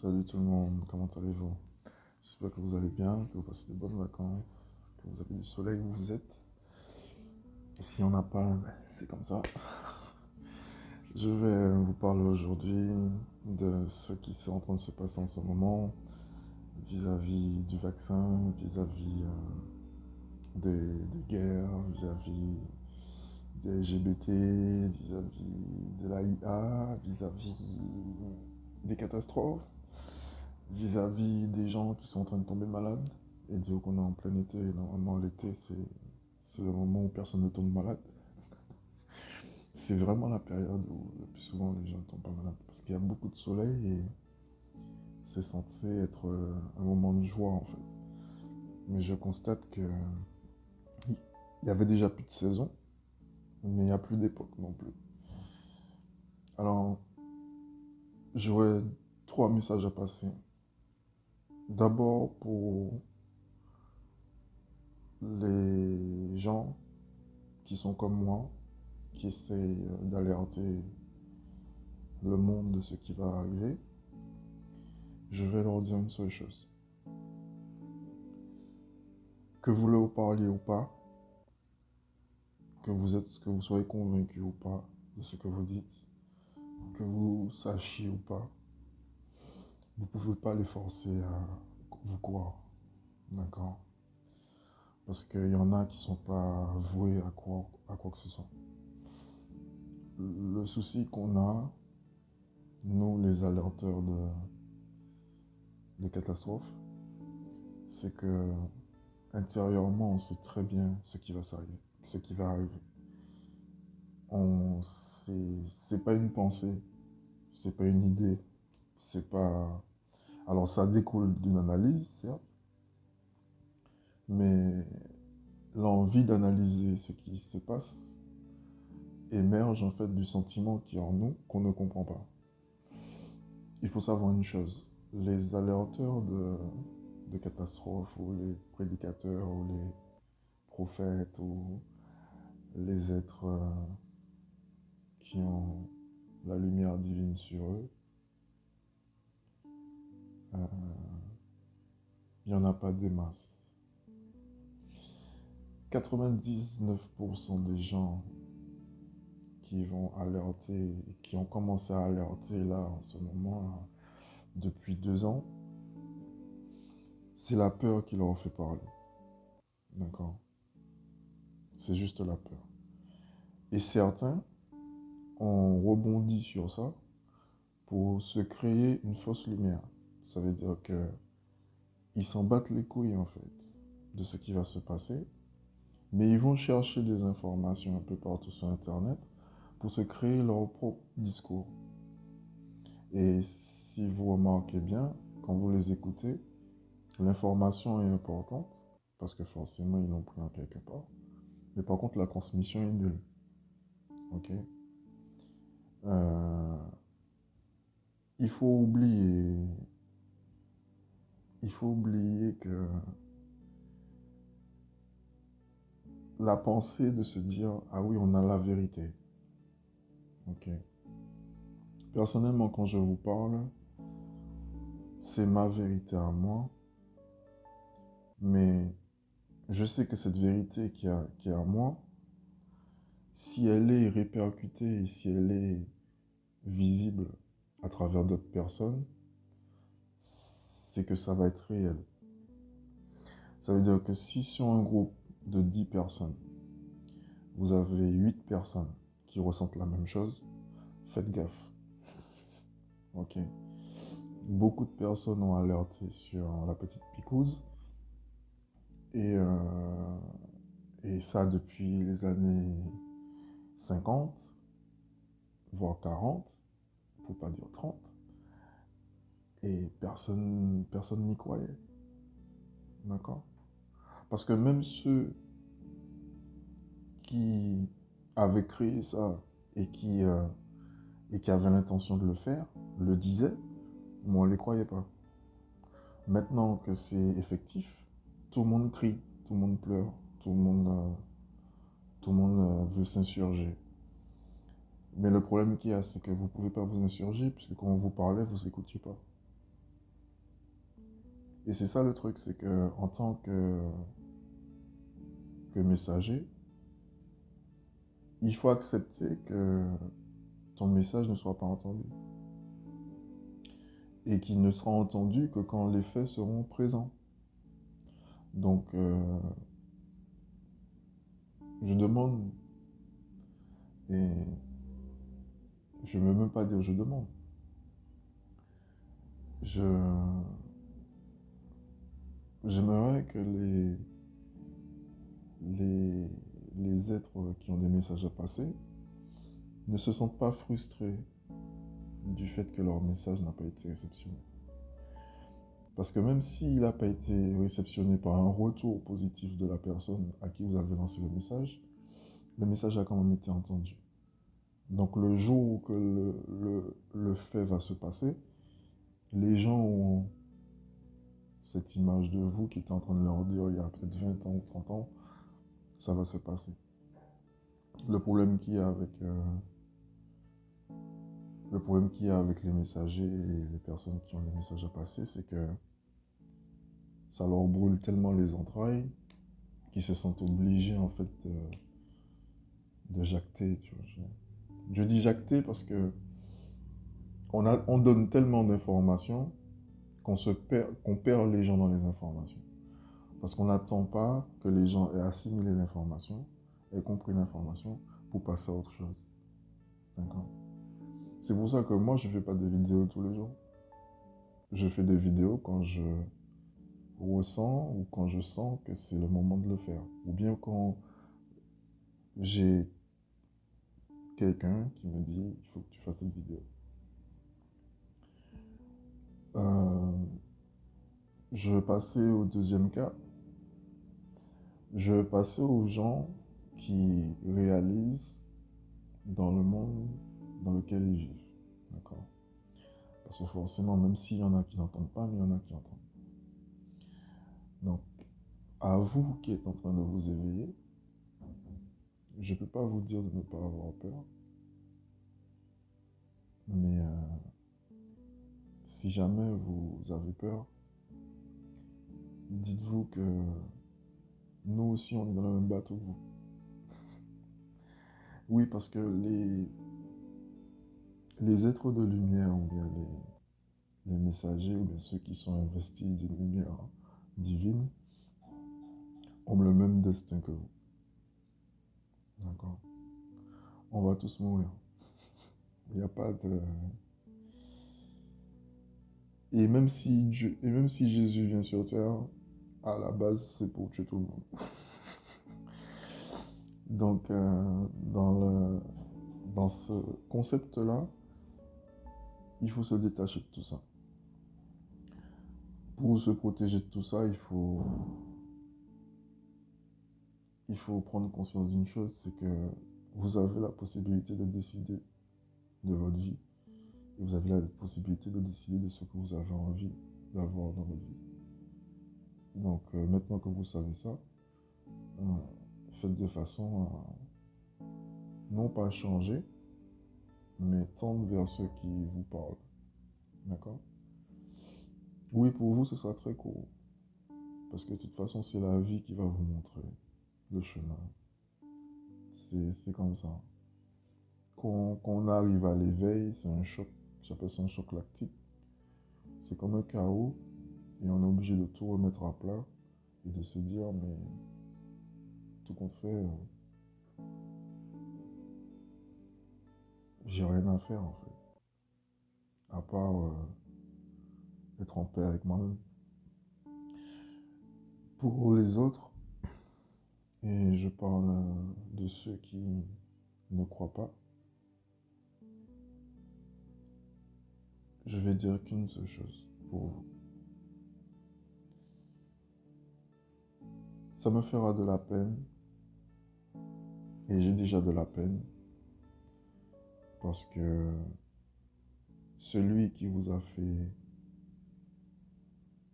Salut tout le monde, comment allez-vous? J'espère que vous allez bien, que vous passez de bonnes vacances, que vous avez du soleil où vous êtes. Et si on n'a pas, c'est comme ça. Je vais vous parler aujourd'hui de ce qui est en train de se passer en ce moment vis-à-vis du vaccin, vis-à-vis des guerres, vis-à-vis des LGBT, vis-à-vis de la IA, vis-à-vis des catastrophes, vis-à-vis des gens qui sont en train de tomber malades et dire qu'on est en plein été. Normalement, l'été, c'est le moment où personne ne tombe malade. C'est vraiment la période où le plus souvent les gens ne tombent pas malades parce qu'il y a beaucoup de soleil et c'est censé être un moment de joie en fait. Mais je constate que il y avait déjà plus de saison, mais il n'y a plus d'époque non plus. Alors, j'aurais trois messages à passer. D'abord pour les gens qui sont comme moi, qui essayent d'alerter le monde de ce qui va arriver, je vais leur dire une seule chose. Que vous le parliez ou pas, que vous soyez convaincu ou pas de ce que vous dites, que vous sachiez ou pas, vous ne pouvez pas les forcer à vous croire. D'accord? Parce qu'il y en a qui ne sont pas voués à quoi que ce soit. Le souci qu'on a, nous les alerteurs de catastrophes, c'est que intérieurement, on sait très bien ce qui va s'arriver, ce qui va arriver. C'est pas une pensée, c'est pas une idée, c'est pas. Alors ça découle d'une analyse, certes, mais l'envie d'analyser ce qui se passe émerge en fait du sentiment qui est en nous qu'on ne comprend pas. Il faut savoir une chose, les alerteurs de catastrophes ou les prédicateurs ou les prophètes ou les êtres qui ont la lumière divine sur eux, il n'y en a pas des masses. 99% des gens qui vont alerter, qui ont commencé à alerter là en ce moment, là, depuis 2 ans, c'est la peur qui leur fait parler. D'accord? C'est juste la peur. Et certains ont rebondi sur ça pour se créer une fausse lumière. Ça veut dire que ils s'en battent les couilles en fait de ce qui va se passer, mais ils vont chercher des informations un peu partout sur Internet pour se créer leur propre discours. Et si vous remarquez bien, quand vous les écoutez, l'information est importante, parce que forcément ils l'ont pris en quelque part, mais par contre la transmission est nulle. Ok? Euh, il faut oublier, il faut oublier que la pensée de se dire, ah oui, on a la vérité. Ok? Personnellement, quand je vous parle, c'est ma vérité à moi, mais je sais que cette vérité qui est à moi, si elle est répercutée et si elle est visible à travers d'autres personnes, c'est que ça va être réel. Ça veut dire que si sur un groupe de 10 personnes, vous avez 8 personnes qui ressentent la même chose, faites gaffe. Ok? Beaucoup de personnes ont alerté sur la petite picouse et, euh, et ça depuis les années 50, voire 40, pour pas dire 30, et personne n'y croyait. D'accord? Parce que même ceux qui avaient créé ça et et qui avaient l'intention de le faire, le disaient, mais on ne les croyait pas. Maintenant que c'est effectif, tout le monde crie, tout le monde pleure, tout le monde veut s'insurger. Mais le problème qu'il y a, c'est que vous ne pouvez pas vous insurger, puisque quand on vous parlait, vous n'écoutiez pas. Et c'est ça le truc, c'est que en tant que messager, il faut accepter que ton message ne soit pas entendu. Et qu'il ne sera entendu que quand les faits seront présents. Donc, je demande, et je ne veux même pas dire je demande, j'aimerais que les, les êtres qui ont des messages à passer ne se sentent pas frustrés du fait que leur message n'a pas été réceptionné. Parce que même s'il n'a pas été réceptionné par un retour positif de la personne à qui vous avez lancé le message a quand même été entendu. Donc le jour où que le fait va se passer, les gens ont cette image de vous qui est en train de leur dire il y a peut-être 20 ans ou 30 ans, ça va se passer. Le problème qu'il y a avec, les messagers et les personnes qui ont des messages à passer, c'est que ça leur brûle tellement les entrailles qu'ils se sentent obligés en fait de jacter. Tu vois. Je dis jacter parce que on donne tellement d'informations qu'on perd les gens dans les informations. Parce qu'on n'attend pas que les gens aient assimilé l'information, aient compris l'information pour passer à autre chose. D'accord? C'est pour ça que moi, je ne fais pas des vidéos tous les jours. Je fais des vidéos quand je ressens ou quand je sens que c'est le moment de le faire. Ou bien quand j'ai quelqu'un qui me dit il faut que tu fasses cette vidéo. Je vais passer au deuxième cas. Je vais passer aux gens qui réalisent dans le monde dans lequel ils vivent. D'accord? Parce que forcément, même s'il y en a qui n'entendent pas, mais il y en a qui entendent. Donc, à vous qui êtes en train de vous éveiller, je ne peux pas vous dire de ne pas avoir peur. Mais si jamais vous avez peur, dites-vous que nous aussi, on est dans le même bateau que vous. Oui, parce que les êtres de lumière, ou bien les messagers, ou bien ceux qui sont investis d'une lumière divine, ont le même destin que vous. D'accord? On va tous mourir. Il n'y a pas de... Et même si Jésus vient sur terre, à la base, c'est pour tuer tout le monde. Donc, dans ce concept-là, il faut se détacher de tout ça. Pour se protéger de tout ça, il faut prendre conscience d'une chose, c'est que vous avez la possibilité de décider de votre vie. Et vous avez la possibilité de décider de ce que vous avez envie d'avoir dans votre vie. Donc, maintenant que vous savez ça, faites de façon à non pas changer, mais tendre vers ceux qui vous parlent. D'accord? Oui, pour vous, ce sera très court. Parce que de toute façon, c'est la vie qui va vous montrer le chemin. C'est comme ça. Quand on arrive à l'éveil, c'est un choc. J'appelle ça un choc lactique. C'est comme un chaos. Et on est obligé de tout remettre à plat. Et de se dire, mais tout compte fait, j'ai rien à faire en fait. À part être en paix avec moi-même. Pour les autres, et je parle de ceux qui ne croient pas, je vais dire qu'une seule chose pour vous. Ça me fera de la peine, et j'ai déjà de la peine, parce que celui qui vous a fait,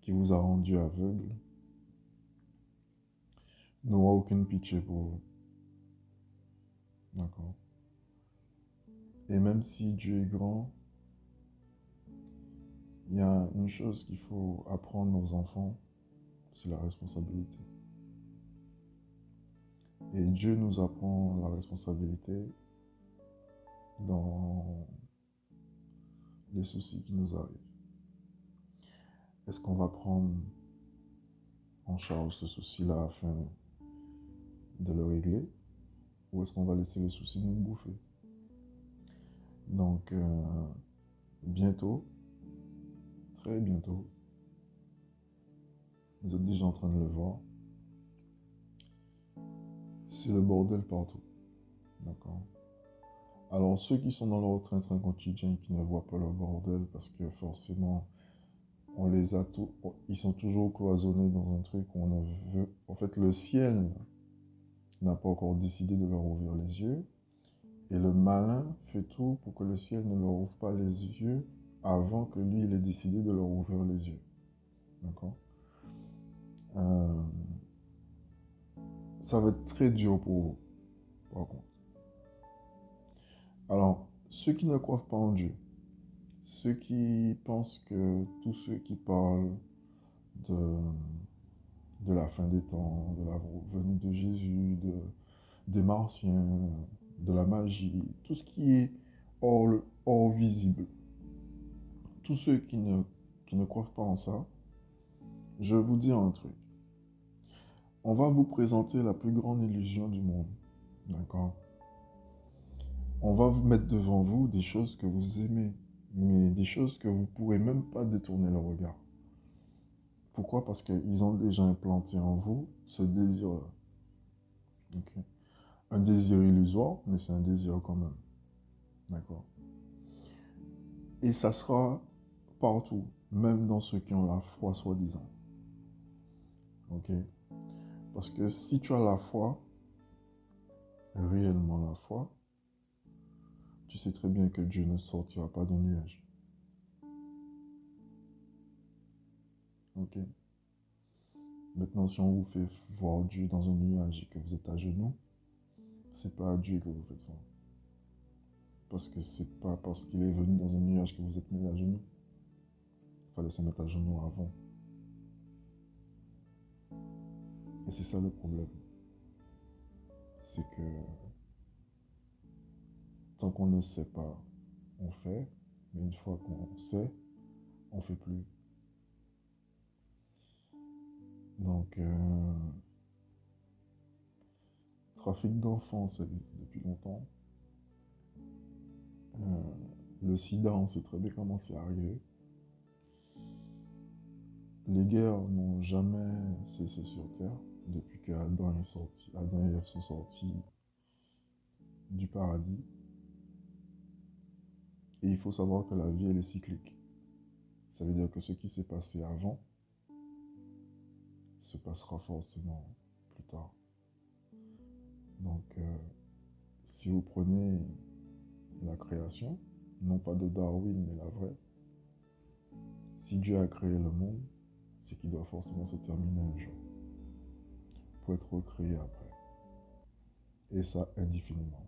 qui vous a rendu aveugle, n'aura aucune pitié pour vous. D'accord? Et même si Dieu est grand, Il y a une chose qu'il faut apprendre aux enfants, c'est la responsabilité. Et Dieu nous apprend la responsabilité dans les soucis qui nous arrivent. Est-ce qu'on va prendre en charge ce souci-là afin de le régler, ou est-ce qu'on va laisser le souci nous bouffer? Donc, bientôt, très bientôt, vous êtes déjà en train de le voir, c'est le bordel partout. D'accord? Alors, ceux qui sont dans leur train-train quotidien et qui ne voient pas le bordel, parce que forcément, on les a tous, ils sont toujours cloisonnés dans un truc où on ne veut. En fait, le ciel n'a pas encore décidé de leur ouvrir les yeux, et le malin fait tout pour que le ciel ne leur ouvre pas les yeux avant que lui, il ait décidé de leur ouvrir les yeux. D'accord? Euh, Ça va être très dur pour vous, par contre. Alors, ceux qui ne croient pas en Dieu, ceux qui pensent que tous ceux qui parlent de, de la fin des temps, de la venue de Jésus, des martiens, de la magie, tout ce qui est hors visible, tous ceux qui ne croient pas en ça, je vais vous dire un truc. On va vous présenter la plus grande illusion du monde. D'accord? On va vous mettre devant vous des choses que vous aimez, mais des choses que vous ne pourrez même pas détourner le regard. Pourquoi? Parce qu'ils ont déjà implanté en vous ce désir-là. Okay? Un désir illusoire, mais c'est un désir quand même. D'accord? Et ça sera partout, même dans ceux qui ont la foi, soi-disant. Ok? Parce que si tu as la foi, réellement la foi, tu sais très bien que Dieu ne sortira pas d'un nuage. Ok? Maintenant, si on vous fait voir Dieu dans un nuage et que vous êtes à genoux, c'est pas à Dieu que vous faites voir. Parce que c'est pas parce qu'il est venu dans un nuage que vous êtes mis à genoux. Il fallait se mettre à genoux avant. Et c'est ça le problème. C'est que tant qu'on ne sait pas, on fait. Mais une fois qu'on sait, on ne fait plus. Donc, trafic d'enfants, ça existe depuis longtemps. Euh, le sida, on sait très bien comment c'est arrivé. Les guerres n'ont jamais cessé sur Terre depuis que Adam et Ève sont sortis du paradis. Et il faut savoir que la vie, elle est cyclique. Ça veut dire que ce qui s'est passé avant se passera forcément plus tard. Donc, si vous prenez la création, non pas de Darwin, mais la vraie, si Dieu a créé le monde, c'est qu'il doit forcément se terminer un jour pour être recréé après. Et ça indéfiniment.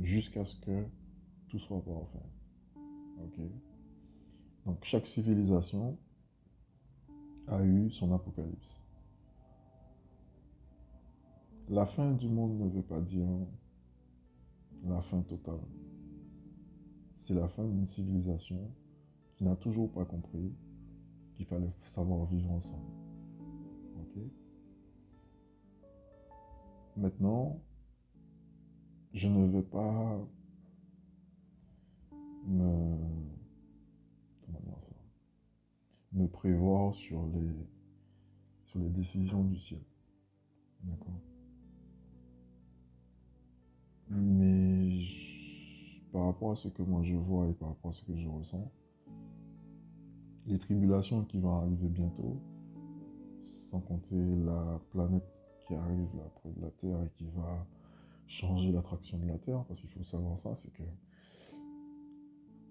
Jusqu'à ce que tout soit parfait. Ok? Donc, chaque civilisation a eu son apocalypse. La fin du monde ne veut pas dire la fin totale. C'est la fin d'une civilisation qui n'a toujours pas compris qu'il fallait savoir vivre ensemble. Ok? Maintenant, je ne veux pas me, comment dire ça, me prévoir sur les décisions du ciel. D'accord? Mais par rapport à ce que moi je vois et par rapport à ce que je ressens, les tribulations qui vont arriver bientôt, sans compter la planète qui arrive là près de la Terre et qui va changer l'attraction de la Terre, parce qu'il faut savoir ça, c'est que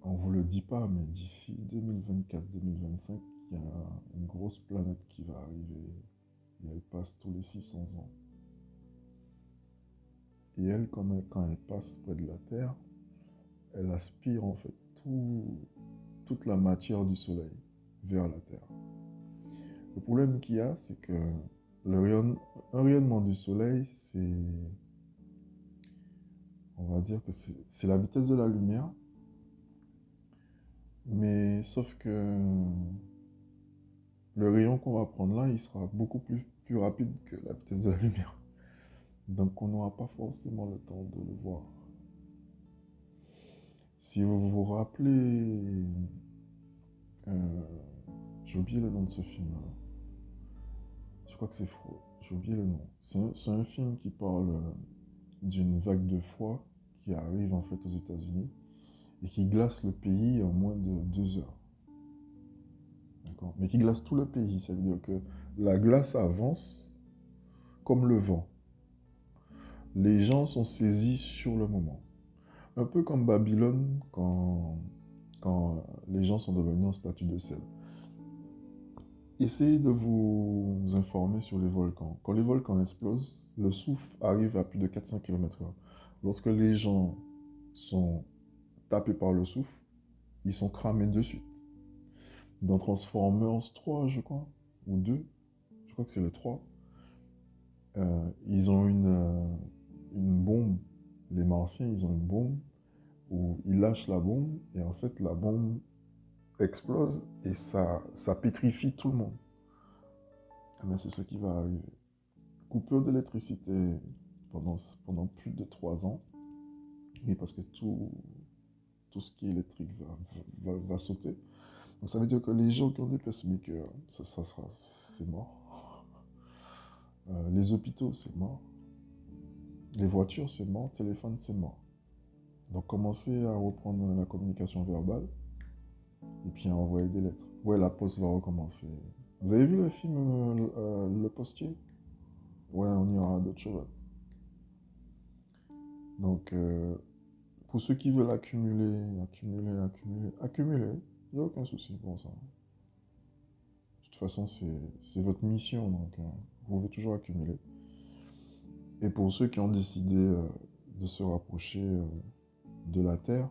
on ne vous le dit pas, mais d'ici 2024-2025, il y a une grosse planète qui va arriver et elle passe tous les 600 ans. Et elle, quand elle passe près de la Terre, elle aspire en fait toute la matière du Soleil. vers la Terre. Le problème qu'il y a, c'est que un rayonnement du Soleil, on va dire que c'est la vitesse de la lumière, mais sauf que le rayon qu'on va prendre là, il sera beaucoup plus rapide que la vitesse de la lumière. Donc on n'aura pas forcément le temps de le voir. Si vous vous rappelez, euh, j'ai oublié le nom de ce film-là. Je crois que c'est faux. J'ai oublié le nom. C'est un film qui parle d'une vague de froid qui arrive en fait aux États-Unis et qui glace le pays en moins de 2 heures. D'accord? Mais qui glace tout le pays. Ça veut dire que la glace avance comme le vent. Les gens sont saisis sur le moment. Un peu comme Babylone quand les gens sont devenus en statue de sel. Essayez de vous informer sur les volcans. Quand les volcans explosent, le souffle arrive à plus de 400 km/h. Lorsque les gens sont tapés par le souffle, ils sont cramés de suite. Dans Transformers 3, je crois, ou 2, je crois que c'est le 3, ils ont une bombe. Les Martiens, ils ont une bombe où ils lâchent la bombe et en fait la bombe explose et ça pétrifie tout le monde. Mais c'est ce qui va arriver. Coupure d'électricité pendant plus de 3 ans. Oui, parce que tout ce qui est électrique va sauter. Donc ça veut dire que les gens qui ont des pacemakers, c'est mort. Les hôpitaux, c'est mort. Les voitures, c'est mort. Téléphone, c'est mort. Donc commencez à reprendre la communication verbale et puis à envoyer des lettres. Ouais, la poste va recommencer. Vous avez vu le film Le Postier? Ouais, on y aura d'autres choses. Donc, pour ceux qui veulent accumuler, il n'y a aucun souci pour ça. De toute façon, c'est votre mission, donc vous pouvez toujours accumuler. Et pour ceux qui ont décidé de se rapprocher de la Terre,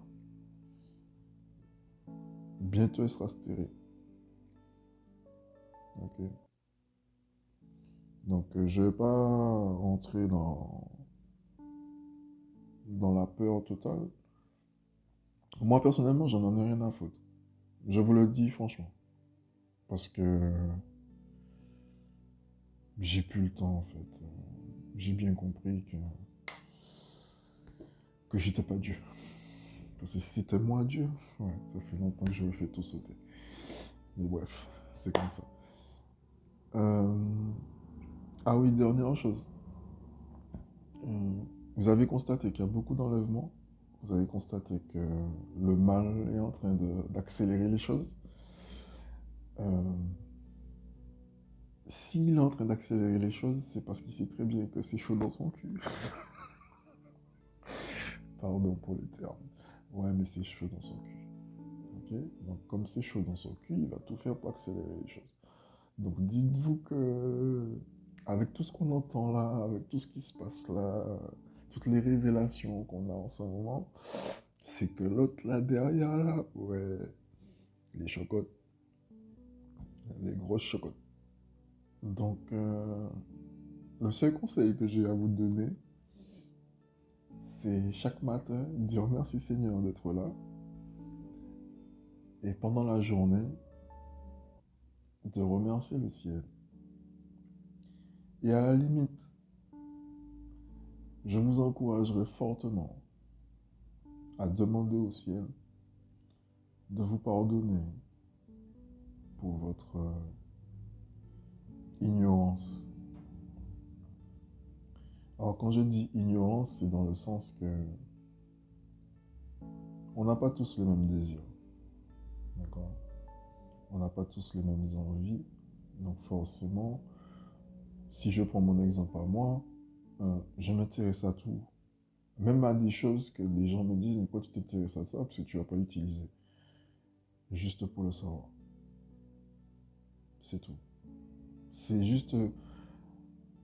bientôt elle sera stérile. Ok. Donc, je ne vais pas rentrer dans la peur totale. Moi, personnellement, j'en ai rien à foutre. Je vous le dis franchement. Parce que j'ai plus le temps, en fait. J'ai bien compris que j'étais pas Dieu. Parce que si c'était moi Dieu, ouais, ça fait longtemps que je me fais tout sauter. Mais bref, c'est comme ça. Euh, Ah oui, dernière chose. Euh, Vous avez constaté qu'il y a beaucoup d'enlèvements. Vous avez constaté que le mal est en train d'accélérer les choses. Euh, S'il est en train d'accélérer les choses, c'est parce qu'il sait très bien que c'est chaud dans son cul. Pardon pour les termes. Ouais, mais c'est chaud dans son cul. Ok? Donc, comme c'est chaud dans son cul, il va tout faire pour accélérer les choses. Donc, dites-vous que, avec tout ce qu'on entend là, avec tout ce qui se passe là, toutes les révélations qu'on a en ce moment, c'est que l'autre là derrière là, ouais, les chocottes, les grosses chocottes. Donc, le seul conseil que j'ai à vous donner, c'est chaque matin dire merci Seigneur d'être là. Et pendant la journée, de remercier le ciel. Et à la limite, je vous encouragerai fortement à demander au ciel de vous pardonner pour votre ignorance. Alors quand je dis ignorance, c'est dans le sens que on n'a pas tous le même désir. D'accord? On n'a pas tous les mêmes envies. Donc forcément, si je prends mon exemple à moi, je m'intéresse à tout. Même à des choses que les gens me disent, mais pourquoi tu t'intéresses à ça? Parce que tu ne vas pas utiliser. Juste pour le savoir. C'est tout. C'est juste...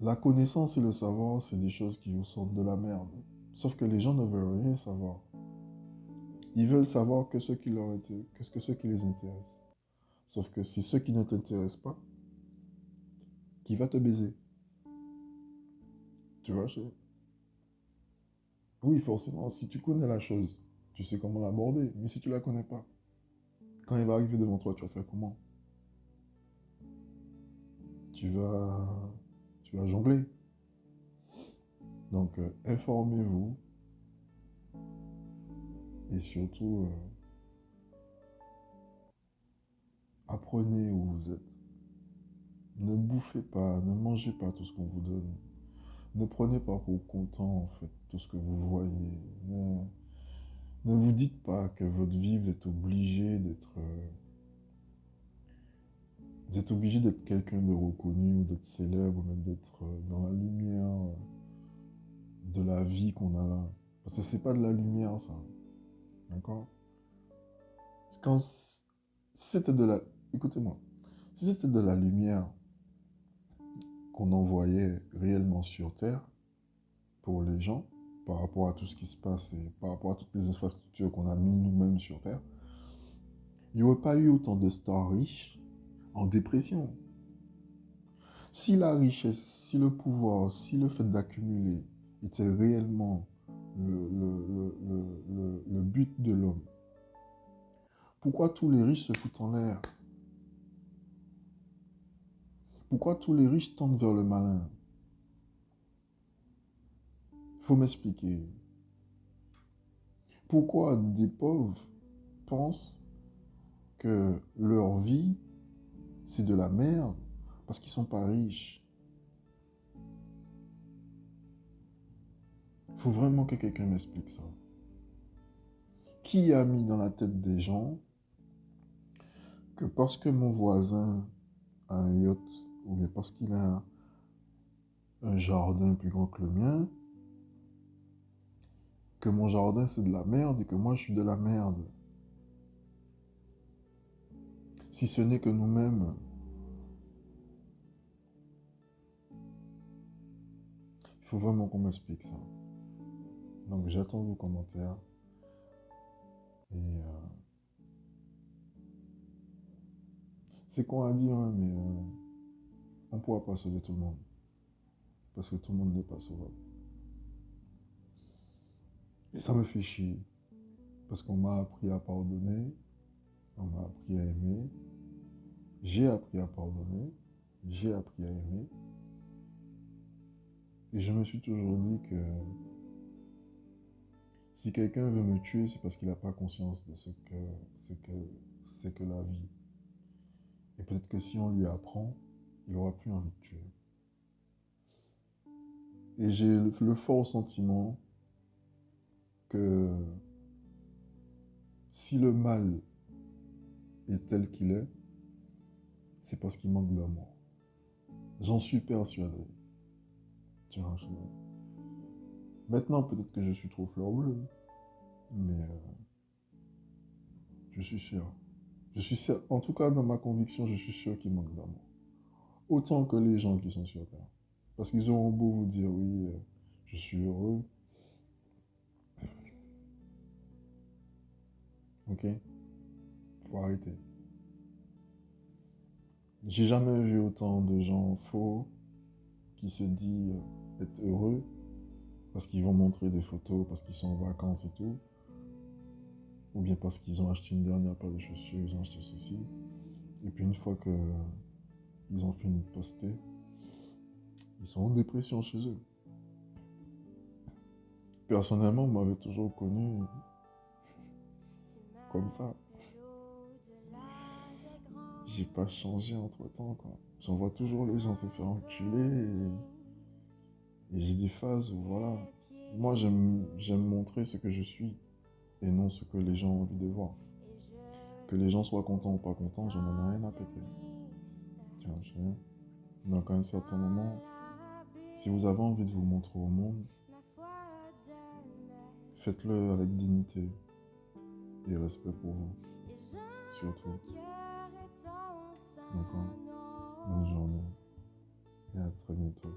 La connaissance et le savoir, c'est des choses qui vous sortent de la merde. Sauf que les gens ne veulent rien savoir. Ils veulent savoir que ce qui les intéresse. Sauf que c'est ce qui ne t'intéresse pas qui va te baiser. Tu vois, oui, forcément, si tu connais la chose, tu sais comment l'aborder. Mais si tu la connais pas, quand il va arriver devant toi, tu vas faire comment? Tu vas, tu vas jongler. Donc, informez-vous et surtout, apprenez où vous êtes. Ne bouffez pas, ne mangez pas tout ce qu'on vous donne. Ne prenez pas pour content, en fait, tout ce que vous voyez. Ne, ne vous dites pas que votre vie, vous êtes obligé d'être quelqu'un de reconnu ou d'être célèbre, ou même d'être dans la lumière de la vie qu'on a là. Parce que c'est pas de la lumière, ça. D'accord? Quand, si c'était de la... Écoutez-moi. Si c'était de la lumière qu'on envoyait réellement sur Terre pour les gens, par rapport à tout ce qui se passe et par rapport à toutes les infrastructures qu'on a mis nous-mêmes sur Terre, il n'y aurait pas eu autant de stars riches en dépression. Si la richesse, si le pouvoir, si le fait d'accumuler était réellement le but de l'homme, pourquoi tous les riches se foutent en l'air? Pourquoi tous les riches tendent vers le malin? Il faut m'expliquer. Pourquoi des pauvres pensent que leur vie, c'est de la merde parce qu'ils ne sont pas riches? Il faut vraiment que quelqu'un m'explique ça. Qui a mis dans la tête des gens que parce que mon voisin a un yacht ou bien parce qu'il a un jardin plus grand que le mien, que mon jardin c'est de la merde et que moi je suis de la merde? Si ce n'est que nous-mêmes, il faut vraiment qu'on m'explique ça. Donc j'attends vos commentaires et c'est con à dire, hein, mais on ne pourra pas sauver tout le monde parce que tout le monde n'est pas sauvable. Et ça me fait chier parce qu'on m'a appris à pardonner, on m'a appris à aimer, j'ai appris à pardonner, j'ai appris à aimer. Et je me suis toujours dit que si quelqu'un veut me tuer, c'est parce qu'il n'a pas conscience de ce que c'est que la vie. Et peut-être que si on lui apprend, il n'aura plus envie de tuer. Et j'ai le fort sentiment que si le mal est tel qu'il est, c'est parce qu'il manque d'amour. J'en suis persuadé. Tu vois, maintenant, peut-être que je suis trop fleur bleue, mais je suis sûr. Je suis sûr. En tout cas, dans ma conviction, je suis sûr qu'il manque d'amour. Autant que les gens qui sont sur Terre. Parce qu'ils auront beau vous dire, oui, je suis heureux. Ok? Faut arrêter. J'ai jamais vu autant de gens faux qui se disent être heureux parce qu'ils vont montrer des photos, parce qu'ils sont en vacances et tout. Ou bien parce qu'ils ont acheté une dernière paire de chaussures, ils ont acheté ceci. Et puis une fois qu'ils ont fini de poster, ils sont en dépression chez eux. Personnellement, vous m'avez toujours connu comme ça. J'ai pas changé entre temps, quoi. J'en vois toujours les gens se faire enculer et j'ai des phases où voilà. Moi, j'aime montrer ce que je suis et non ce que les gens ont envie de voir. Que les gens soient contents ou pas contents, j'en ai rien à péter. Tu vois, je veux. Donc à un certain moment, si vous avez envie de vous montrer au monde, faites-le avec dignité et respect pour vous, surtout. D'accord? Bonne journée et à très bientôt.